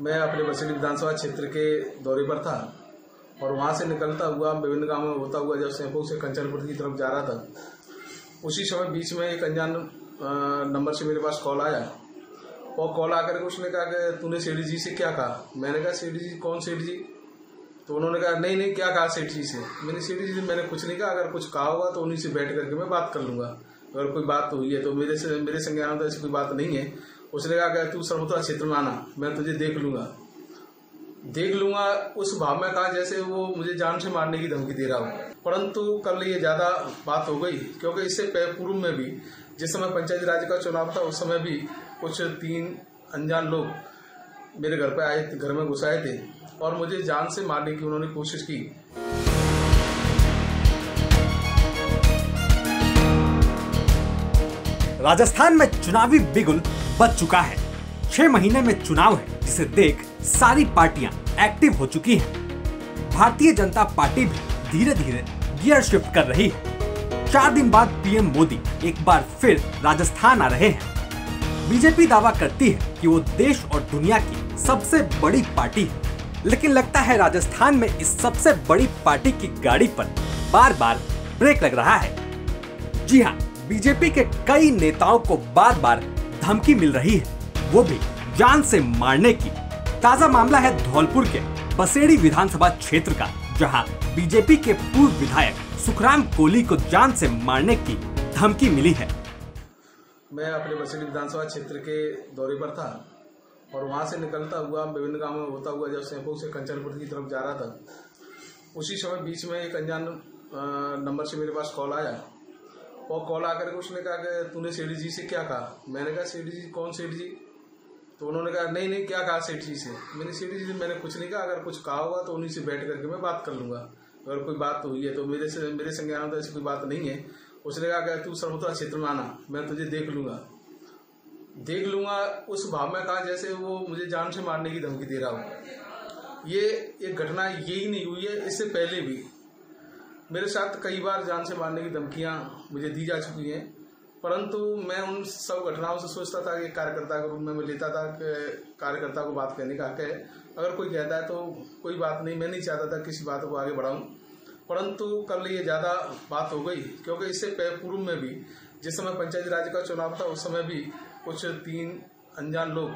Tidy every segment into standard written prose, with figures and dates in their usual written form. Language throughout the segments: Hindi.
मैं अपने बसेली विधानसभा क्षेत्र के दौरे पर था और वहां से निकलता हुआ विभिन्न गांवों में होता हुआ जब सैंपू से कंचनपुर की तरफ जा रहा था, उसी समय बीच में एक अनजान नंबर से मेरे पास कॉल आया और कॉल आकर के उसने कहा कि तूने सेठी जी से क्या कहा। मैंने कहा सेठी जी कौन सेठ जी? तो उन्होंने कहा नहीं क्या कहा सेठ जी से। मैंने सेठी जी से मैंने कुछ नहीं कहा, अगर कुछ कहा होगा तो उन्हीं से बैठ करके मैं बात कर लूंगा, अगर कोई बात तो हुई है तो मेरे संज्ञान में तो ऐसी कोई बात नहीं है। उसने कहा कि तू सर्वोत्तम क्षेत्र में आना, मैं तुझे देख लूंगा। उस भाव में कहा जैसे वो मुझे जान से मारने की धमकी दे रहा हो। परंतु कल ये ज्यादा बात हो गई, क्योंकि इससे पूर्व में भी जिस समय पंचायती राज का चुनाव था उस समय भी कुछ 3 अनजान लोग मेरे घर पे आए, घर में घुस आए थे और मुझे जान से मारने की उन्होंने कोशिश की। राजस्थान में चुनावी बिगुल बज चुका है। 6 महीने में चुनाव है, जिसे देख सारी पार्टियां एक्टिव हो चुकी हैं। भारतीय जनता पार्टी भी धीरे धीरे गियर शिफ्ट कर रही है। 4 दिन बाद पीएम मोदी एक बार फिर राजस्थान आ रहे हैं। बीजेपी दावा करती है कि वो देश और दुनिया की सबसे बड़ी पार्टी है, लेकिन लगता है राजस्थान में इस सबसे बड़ी पार्टी की गाड़ी पर बार बार ब्रेक लग रहा है। जी हाँ, बीजेपी के कई नेताओं को बार बार धमकी मिल रही है, वो भी जान से मारने की। ताजा मामला है धौलपुर के बसेड़ी विधानसभा क्षेत्र का, जहां बीजेपी के पूर्व विधायक सुखराम कोली को जान से मारने की धमकी मिली है। मैं अपने बसेड़ी विधानसभा क्षेत्र के दौरे पर था और वहां से निकलता हुआ विभिन्न गांवों में होता हुआ जब सैंपू से कंचनपुर की तरफ जा रहा था, उसी समय बीच में एक अनजान नंबर से मेरे पास कॉल आया और कॉल आकर के उसने कहा कि तूने सेठी जी से क्या कहा। मैंने कहा सेठी जी कौन सेठ जी? तो उन्होंने कहा नहीं क्या कहा सेठ जी से। मैंने सेठी जी से मैंने कुछ नहीं कहा, अगर कुछ कहा होगा तो उन्हीं से बैठ करके मैं बात कर लूंगा, अगर कोई बात तो हुई है तो मेरे संज्ञान में तो ऐसी कोई बात नहीं है। उसने कहा कि तू सर्वोत्तम क्षेत्र में आना, मैं तुझे देख लूंगा। उस भाव में कहा जैसे वो मुझे जान से मारने की धमकी दे रहा हो। ये एक घटना यही नहीं हुई है, इससे पहले भी मेरे साथ कई बार जान से मारने की धमकियां मुझे दी जा चुकी हैं, परंतु मैं उन सब घटनाओं से सोचता था कि कार्यकर्ता के रूप में मैं लेता था कि कार्यकर्ता को बात कहने का हक है, अगर कोई कहता है तो कोई बात नहीं, मैं नहीं चाहता था किसी बात को आगे बढ़ाऊं। परंतु कल ये ज्यादा बात हो गई, क्योंकि इससे पूर्व में भी जिस समय पंचायती राज का चुनाव था उस समय भी कुछ 3 अनजान लोग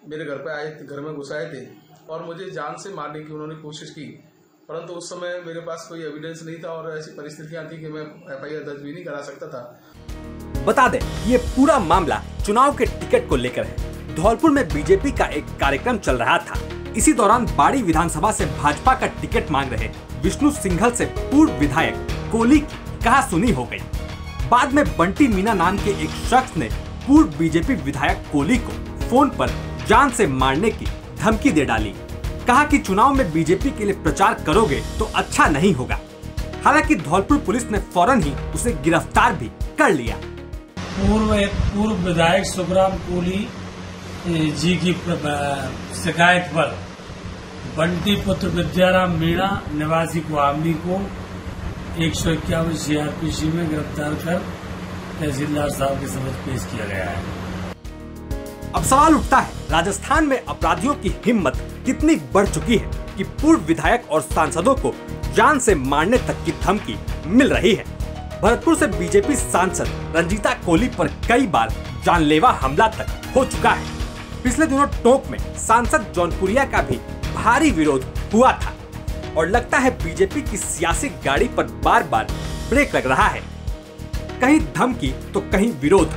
मेरे घर पे आए, घर में घुस आए थे और मुझे जान से मारने की उन्होंने कोशिश की। परंतु उस समय मेरे पास कोई एविडेंस नहीं था और ऐसी परिस्थितियां थी कि मैं एफआईआर दर्ज भी नहीं करा सकता था। बता दें, ये पूरा मामला चुनाव के टिकट को लेकर है। धौलपुर में बीजेपी का एक कार्यक्रम चल रहा था। इसी दौरान बाड़ी विधानसभा से भाजपा का टिकट मांग रहे विष्णु सिंघल से पूर्व विधायक कोली की कहासुनी हो गई। बाद में बंटी मीना नाम के एक शख्स ने पूर्व बीजेपी विधायक कोली को फोन पर जान से मारने की धमकी दे डाली। कहा कि चुनाव में बीजेपी के लिए प्रचार करोगे तो अच्छा नहीं होगा। हालांकि धौलपुर पुलिस ने फौरन ही उसे गिरफ्तार भी कर लिया। पूर्व विधायक सुखराम कोली जी की शिकायत पर बंटी पुत्र विद्याराम मीणा निवासी कुआमनी को 151 सीआरपीसी में गिरफ्तार कर तहसीलदार साहब के समक्ष पेश किया गया है। अब सवाल उठता है, राजस्थान में अपराधियों की हिम्मत कितनी बढ़ चुकी है कि पूर्व विधायक और सांसदों को जान से मारने तक की धमकी मिल रही है। भरतपुर से बीजेपी सांसद रंजीता कोली पर कई बार जानलेवा हमला तक हो चुका है। पिछले दिनों टोंक में सांसद जौनपुरिया का भी भारी विरोध हुआ था और लगता है बीजेपी की सियासी गाड़ी पर बार बार ब्रेक लग रहा है। कहीं धमकी तो कहीं विरोध।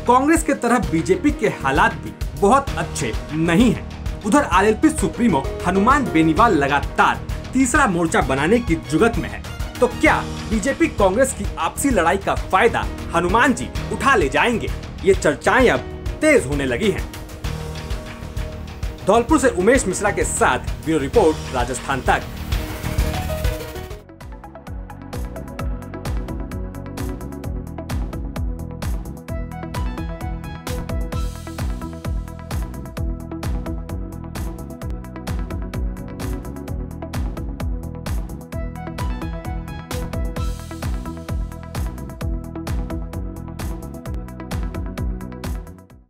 कांग्रेस के तरह बीजेपी के हालात भी बहुत अच्छे नहीं हैं। उधर आरएलपी सुप्रीमो हनुमान बेनीवाल लगातार तीसरा मोर्चा बनाने की जुगत में है। तो क्या बीजेपी कांग्रेस की आपसी लड़ाई का फायदा हनुमान जी उठा ले जाएंगे? ये चर्चाएं अब तेज होने लगी हैं। धौलपुर से उमेश मिश्रा के साथ ब्यूरो रिपोर्ट, राजस्थान तक।